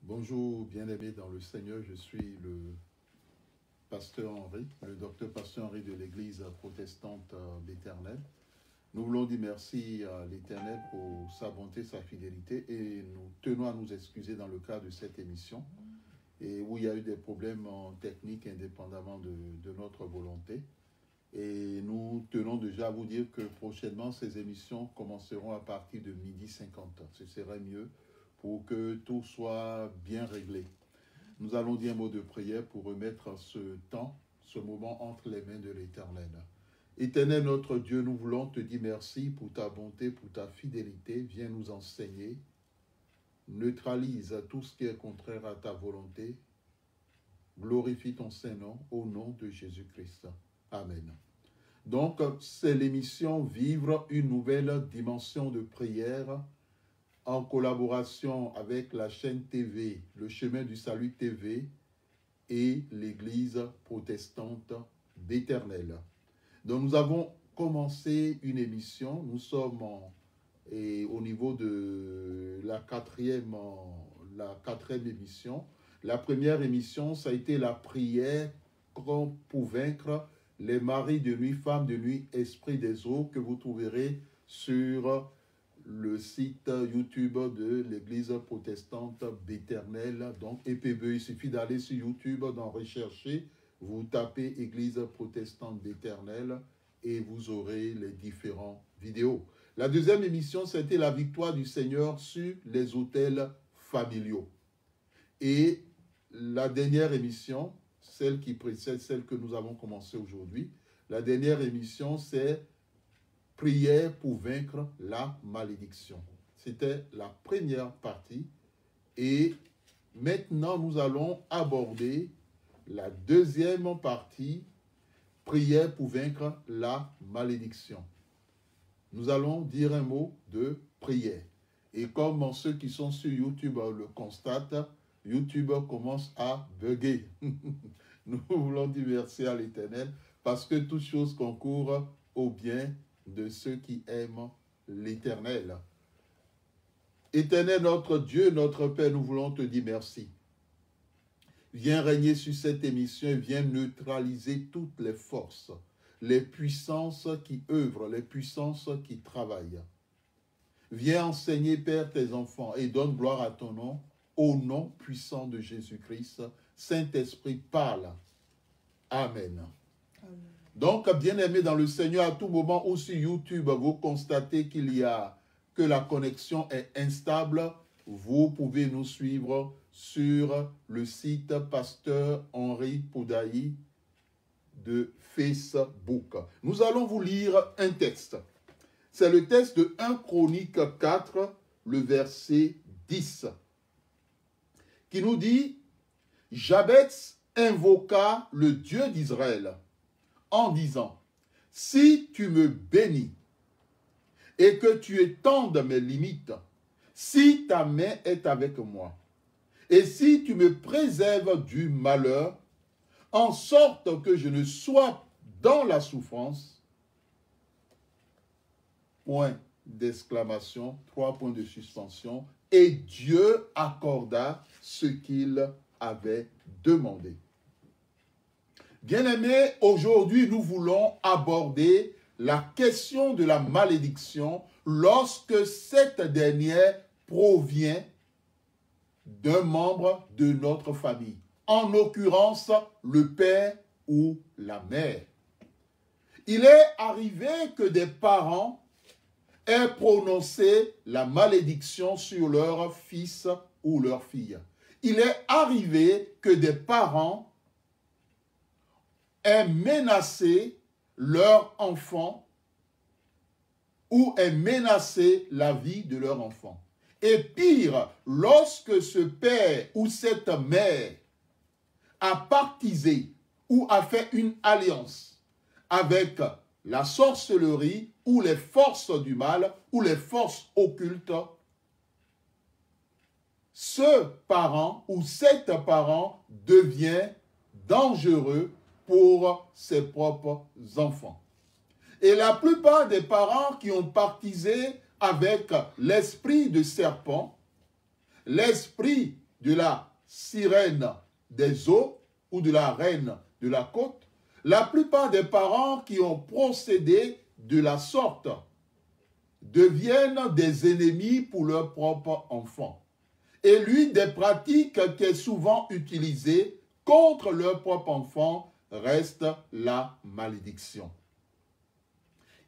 Bonjour, bien-aimés dans le Seigneur, je suis le pasteur Henri, le docteur pasteur Henri de l'Église protestante d'Éternel. Nous voulons dire merci à l'Éternel pour sa bonté, sa fidélité et nous tenons à nous excuser dans le cadre de cette émission et où il y a eu des problèmes techniques indépendamment de notre volonté. Et nous tenons déjà à vous dire que prochainement, ces émissions commenceront à partir de 12h50. Ce serait mieux pour que tout soit bien réglé. Nous allons dire un mot de prière pour remettre ce temps, ce moment entre les mains de l'Éternel. Éternel notre Dieu, nous voulons te dire merci pour ta bonté, pour ta fidélité. Viens nous enseigner. Neutralise tout ce qui est contraire à ta volonté. Glorifie ton Saint-Nom au nom de Jésus-Christ. Amen. Donc, c'est l'émission Vivre une nouvelle dimension de prière en collaboration avec la chaîne TV, le Chemin du Salut TV et l'Église protestante d'Éternel. Donc, nous avons commencé une émission. Nous sommes au niveau de la quatrième émission. La première émission, ça a été la prière pour vaincre les maris de nuit, femmes de nuit, esprits des eaux, que vous trouverez sur le site YouTube de l'Église protestante d'Éternel, donc EPB. Il suffit d'aller sur YouTube, d'en rechercher, vous tapez Église protestante d'Éternel et vous aurez les différentes vidéos. La deuxième émission, c'était la victoire du Seigneur sur les autels familiaux. Et la dernière émission, celle qui précède celle que nous avons commencée aujourd'hui, la dernière émission, c'est prière pour vaincre la malédiction. C'était la première partie. Et maintenant, nous allons aborder la deuxième partie, prière pour vaincre la malédiction. Nous allons dire un mot de prière. Et comme ceux qui sont sur YouTube le constatent, YouTube commence à bugger. Nous voulons dire merci à l'Éternel parce que toute chose concourt au bien de ceux qui aiment l'Éternel. Éternel, notre Dieu, notre Père, nous voulons te dire merci. Viens régner sur cette émission et viens neutraliser toutes les forces, les puissances qui œuvrent, les puissances qui travaillent. Viens enseigner, Père, tes enfants et donne gloire à ton nom, au nom puissant de Jésus-Christ. Saint-Esprit, parle. Amen. Amen. Donc, bien-aimés dans le Seigneur, à tout moment où sur YouTube, vous constatez que la connexion est instable, vous pouvez nous suivre sur le site Pasteur Henri Poudaï de Facebook. Nous allons vous lire un texte. C'est le texte de 1 Chronique 4, le verset 10, qui nous dit « Jabez invoqua le Dieu d'Israël en disant, si tu me bénis et que tu étendes mes limites, si ta main est avec moi, et si tu me préserves du malheur, en sorte que je ne sois dans la souffrance, point d'exclamation, 3 points de suspension, et Dieu accorda ce qu'il avait demandé. Bien-aimés, aujourd'hui, nous voulons aborder la question de la malédiction lorsque cette dernière provient d'un membre de notre famille, en l'occurrence le père ou la mère. Il est arrivé que des parents aient prononcé la malédiction sur leur fils ou leur fille. Il est arrivé que des parents aient menacé leur enfant ou aient menacé la vie de leur enfant. Et pire, lorsque ce père ou cette mère a pactisé ou a fait une alliance avec la sorcellerie ou les forces du mal ou les forces occultes, ce parent ou cet parent devient dangereux pour ses propres enfants. Et la plupart des parents qui ont pactisé avec l'esprit de serpent, l'esprit de la sirène des eaux ou de la reine de la côte, la plupart des parents qui ont procédé de la sorte deviennent des ennemis pour leurs propres enfants. Et l'une des pratiques qui est souvent utilisée contre leurs propres enfants reste la malédiction.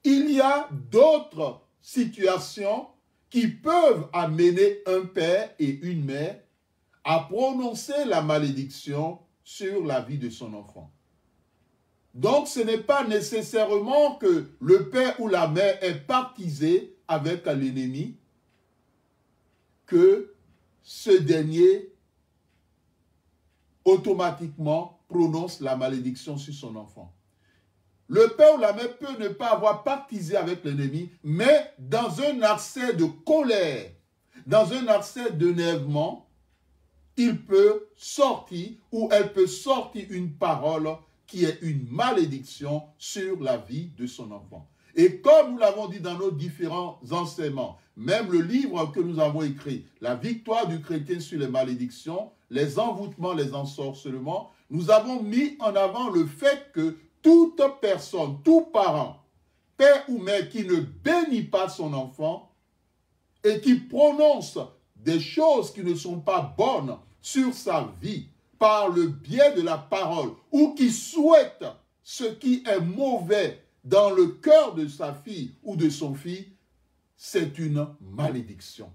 Il y a d'autres situations qui peuvent amener un père et une mère à prononcer la malédiction sur la vie de son enfant. Donc, ce n'est pas nécessairement que le père ou la mère est partisé avec l'ennemi, que ce dernier automatiquement prononce la malédiction sur son enfant. Le père ou la mère peut ne pas avoir partisé avec l'ennemi, mais dans un accès de colère, dans un accès d'énervement, il peut sortir ou elle peut sortir une parole qui est une malédiction sur la vie de son enfant. Et comme nous l'avons dit dans nos différents enseignements, même le livre que nous avons écrit, La victoire du chrétien sur les malédictions, les envoûtements, les ensorcelements, nous avons mis en avant le fait que toute personne, tout parent, père ou mère qui ne bénit pas son enfant et qui prononce des choses qui ne sont pas bonnes sur sa vie par le biais de la parole ou qui souhaite ce qui est mauvais dans le cœur de sa fille ou de son fils, c'est une malédiction.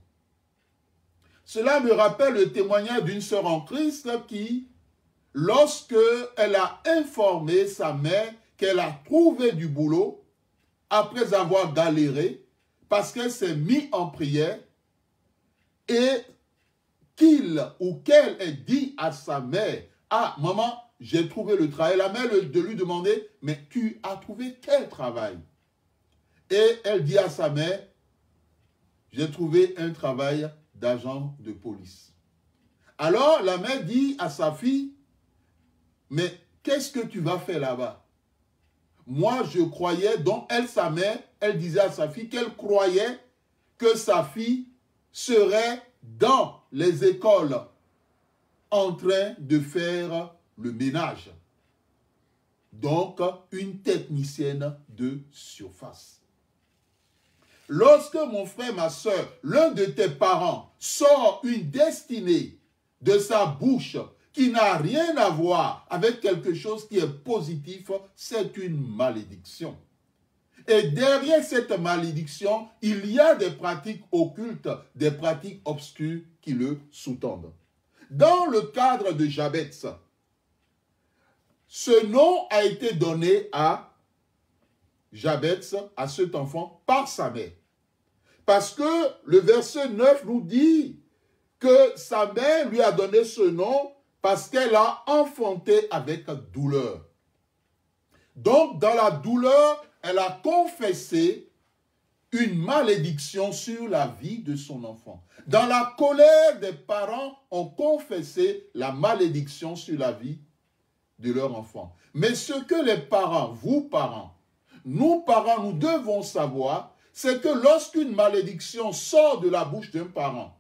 Cela me rappelle le témoignage d'une sœur en Christ qui, lorsque elle a informé sa mère qu'elle a trouvé du boulot, après avoir galéré, parce qu'elle s'est mise en prière, et qu'il ou qu'elle ait dit à sa mère, « Ah, maman, j'ai trouvé le travail. » La mère de lui demander, « Mais tu as trouvé quel travail ?» Et elle dit à sa mère, « J'ai trouvé un travail d'agent de police. » Alors la mère dit à sa fille, « Mais qu'est-ce que tu vas faire là-bas? » Moi, je croyais, donc elle, sa mère, elle disait à sa fille qu'elle croyait que sa fille serait dans les écoles en train de faire le ménage. Donc, une technicienne de surface. Lorsque mon frère, ma soeur, l'un de tes parents sort une destinée de sa bouche qui n'a rien à voir avec quelque chose qui est positif, c'est une malédiction. Et derrière cette malédiction, il y a des pratiques occultes, des pratiques obscures qui le sous-tendent. Dans le cadre de Jabetz, ce nom a été donné à Jabetz, à cet enfant, par sa mère. Parce que le verset 9 nous dit que sa mère lui a donné ce nom parce qu'elle a enfanté avec douleur. Donc, dans la douleur, elle a confessé une malédiction sur la vie de son enfant. Dans la colère, des parents ont confessé la malédiction sur la vie de leur enfant. Mais ce que les parents, vous parents, nous devons savoir, c'est que lorsqu'une malédiction sort de la bouche d'un parent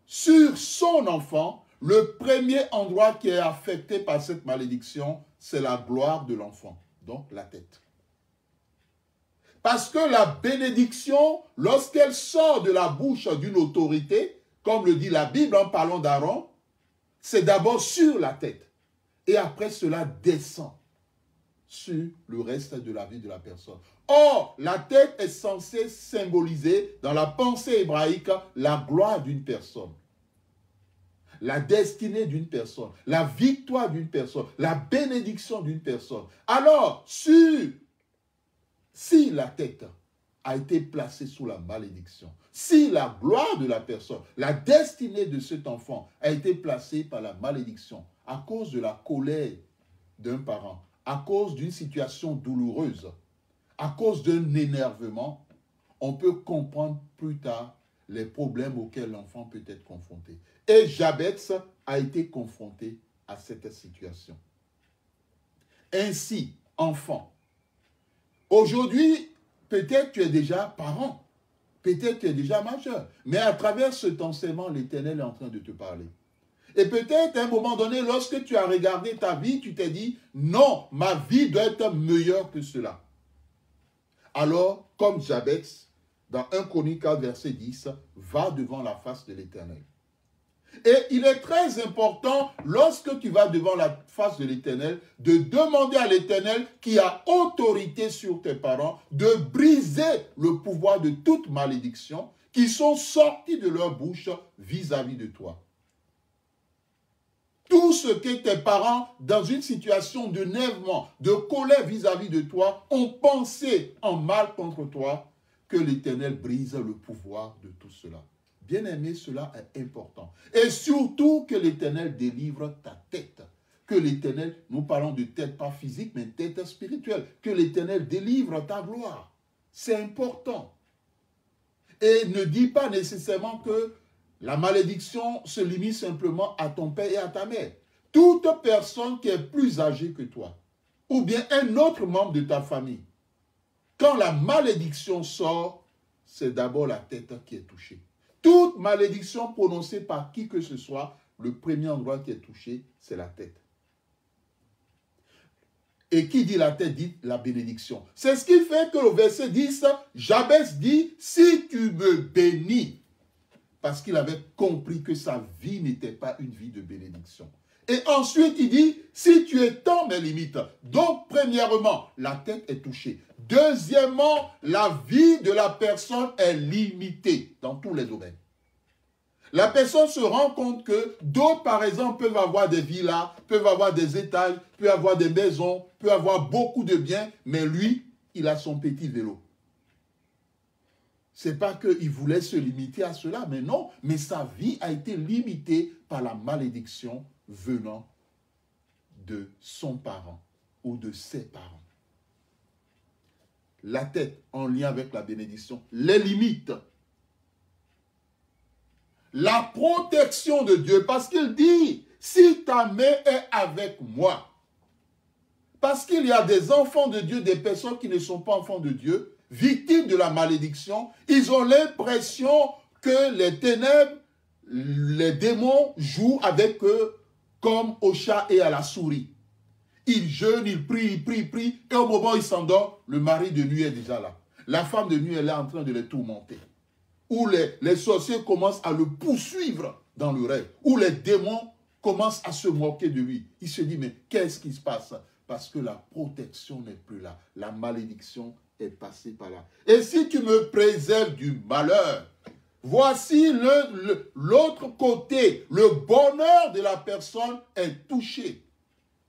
sur son enfant, le premier endroit qui est affecté par cette malédiction, c'est la gloire de l'enfant, donc la tête. Parce que la bénédiction, lorsqu'elle sort de la bouche d'une autorité, comme le dit la Bible en parlant d'Aaron, c'est d'abord sur la tête. Et après cela descend sur le reste de la vie de la personne. Or, la tête est censée symboliser, dans la pensée hébraïque, la gloire d'une personne, la destinée d'une personne, la victoire d'une personne, la bénédiction d'une personne. Alors, si la tête a été placée sous la malédiction, si la gloire de la personne, la destinée de cet enfant a été placée par la malédiction, à cause de la colère d'un parent, à cause d'une situation douloureuse, à cause d'un énervement, on peut comprendre plus tard les problèmes auxquels l'enfant peut être confronté. Et Jabetz a été confronté à cette situation. Ainsi, enfant, aujourd'hui, peut-être tu es déjà parent. Peut-être que tu es déjà majeur. Mais à travers cet enseignement, l'Éternel est en train de te parler. Et peut-être à un moment donné, lorsque tu as regardé ta vie, tu t'es dit, non, ma vie doit être meilleure que cela. Alors, comme Jabez, dans 1 Chronique 4, verset 10, va devant la face de l'Éternel. Et il est très important, lorsque tu vas devant la face de l'Éternel, de demander à l'Éternel, qui a autorité sur tes parents, de briser le pouvoir de toute malédiction qui sont sortis de leur bouche vis-à-vis de toi. Tout ce que tes parents, dans une situation de nervement, de colère vis-à-vis de toi, ont pensé en mal contre toi, que l'Éternel brise le pouvoir de tout cela. Bien-aimé, cela est important. Et surtout que l'Éternel délivre ta tête. Que l'Éternel, nous parlons de tête pas physique, mais tête spirituelle. Que l'Éternel délivre ta gloire. C'est important. Et ne dis pas nécessairement que la malédiction se limite simplement à ton père et à ta mère. Toute personne qui est plus âgée que toi, ou bien un autre membre de ta famille, quand la malédiction sort, c'est d'abord la tête qui est touchée. Toute malédiction prononcée par qui que ce soit, le premier endroit qui est touché, c'est la tête. Et qui dit la tête dit la bénédiction. C'est ce qui fait que le verset 10, Jabez dit, si tu me bénis, parce qu'il avait compris que sa vie n'était pas une vie de bénédiction. Et ensuite, il dit, si tu étends mes limites. Donc, premièrement, la tête est touchée. Deuxièmement, la vie de la personne est limitée dans tous les domaines. La personne se rend compte que d'autres, par exemple, peuvent avoir des villas, peuvent avoir des étages, peuvent avoir des maisons, peuvent avoir beaucoup de biens, mais lui, il a son petit vélo. Ce n'est pas qu'il voulait se limiter à cela, mais non, mais sa vie a été limitée par la malédiction venant de son parent ou de ses parents. La tête en lien avec la bénédiction, les limites, la protection de Dieu, parce qu'il dit, si ta main est avec moi, parce qu'il y a des enfants de Dieu, des personnes qui ne sont pas enfants de Dieu, victimes de la malédiction, ils ont l'impression que les ténèbres, les démons jouent avec eux comme au chat et à la souris. Ils jeûnent, ils prient, et au moment où ils s'endorment, le mari de nuit est déjà là. La femme de nuit est là en train de les tourmenter. Où les sorciers commencent à le poursuivre dans le rêve. Où les démons commencent à se moquer de lui. Il se dit, mais qu'est-ce qui se passe? Parce que la protection n'est plus là. La malédiction est passée par là. Et si tu me préserves du malheur, voici l'autre côté. Le bonheur de la personne est touché.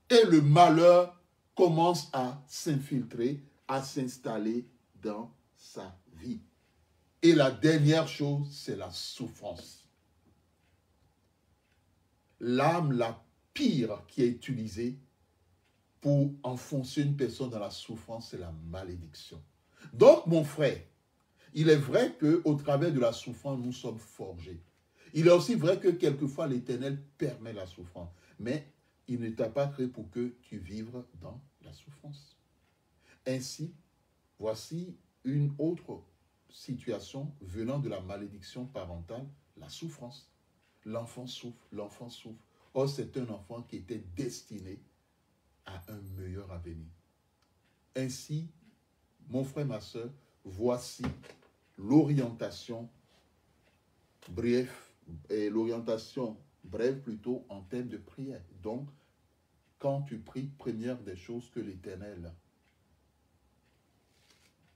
Et le malheur commence à s'infiltrer, à s'installer dans sa vie. Et la dernière chose, c'est la souffrance. L'arme la pire qui est utilisée pour enfoncer une personne dans la souffrance, c'est la malédiction. Donc, mon frère, il est vrai qu'au travers de la souffrance, nous sommes forgés. Il est aussi vrai que quelquefois, l'Éternel permet la souffrance. Mais il ne t'a pas créé pour que tu vives dans la souffrance. Ainsi, voici une autre situation venant de la malédiction parentale, la souffrance. L'enfant souffre, l'enfant souffre. Or, c'est un enfant qui était destiné à un meilleur avenir. Ainsi, mon frère, ma soeur, voici l'orientation brève plutôt en termes de prière. Donc, quand tu pries, première des choses que l'Éternel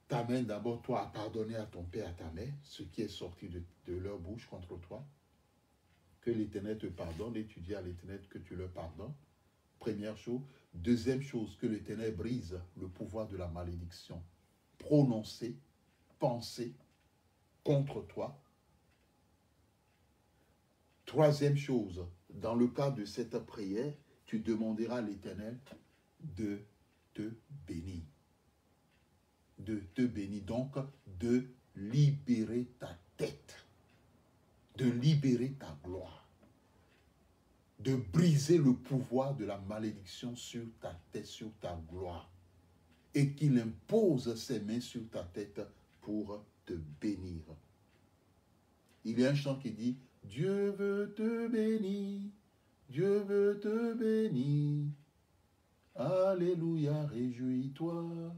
t'amène d'abord, toi, à pardonner à ton père, à ta mère, ce qui est sorti de leur bouche contre toi. Que l'Éternel te pardonne et tu dis à l'Éternel que tu leur pardonnes. Première chose. Deuxième chose, que l'Éternel brise le pouvoir de la malédiction prononcée, pensée contre toi. Troisième chose, dans le cadre de cette prière, tu demanderas à l'Éternel de te bénir. De te bénir, donc de libérer ta tête, de libérer ta gloire, de briser le pouvoir de la malédiction sur ta tête, sur ta gloire, et qu'il impose ses mains sur ta tête pour te bénir. il y a un chant qui dit « Dieu veut te bénir, Dieu veut te bénir. Alléluia, réjouis-toi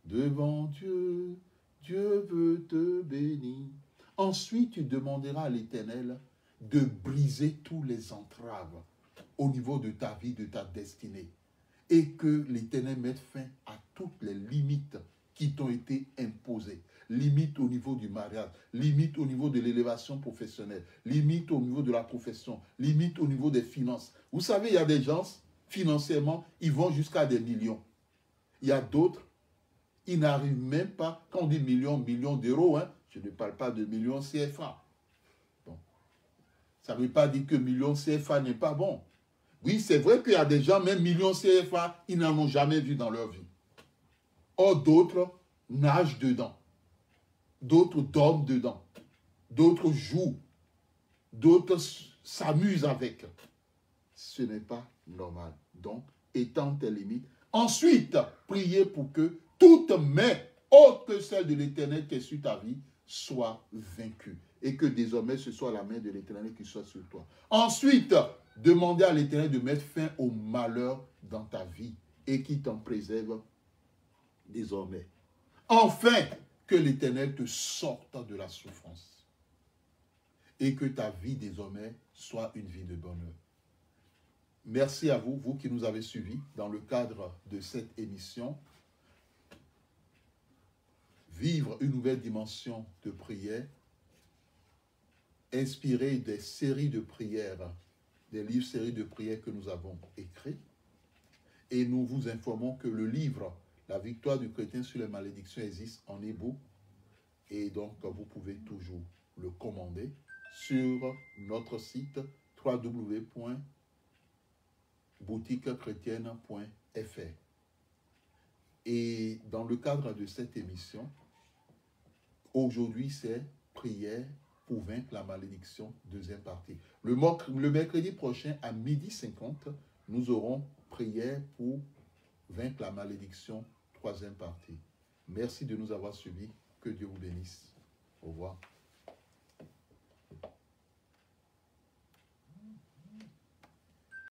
devant Dieu, Dieu veut te bénir. » Ensuite, tu demanderas à l'Éternel de briser tous les entraves au niveau de ta vie, de ta destinée. Et que l'Éternel mette fin à toutes les limites qui t'ont été imposées. Limite au niveau du mariage, limite au niveau de l'élévation professionnelle, limite au niveau de la profession, limite au niveau des finances. Vous savez, il y a des gens, financièrement, ils vont jusqu'à des millions. Il y a d'autres, ils n'arrivent même pas, quand on dit millions d'euros, hein, je ne parle pas de millions CFA. Bon. Ça ne veut pas dire que millions CFA n'est pas bon. Oui, c'est vrai qu'il y a des gens, même millions CFA, ils n'en ont jamais vu dans leur vie. Or, d'autres nagent dedans. D'autres dorment dedans. D'autres jouent. D'autres s'amusent avec. Ce n'est pas normal. Donc, étends tes limites. Ensuite, priez pour que toute main, autre que celle de l'Éternel qui est sur ta vie, soit vaincue. Et que désormais, ce soit la main de l'Éternel qui soit sur toi. Ensuite, demandez à l'Éternel de mettre fin au malheur dans ta vie et qu'il t'en préserve désormais. Enfin, que l'Éternel te sorte de la souffrance et que ta vie désormais soit une vie de bonheur. Merci à vous, vous qui nous avez suivis dans le cadre de cette émission. Vivre une nouvelle dimension de prière, inspiré des séries de prières, des livres séries de prières que nous avons écrits. Et nous vous informons que le livre « La victoire du chrétien sur les malédictions » existe en e-book. Et donc, vous pouvez toujours le commander sur notre site www.boutiquechrétienne.fr. Et dans le cadre de cette émission, aujourd'hui, c'est prière pour vaincre la malédiction, deuxième partie. Le mercredi prochain, à 12h50, nous aurons prière pour vaincre la malédiction, troisième partie. Merci de nous avoir suivis. Que Dieu vous bénisse. Au revoir.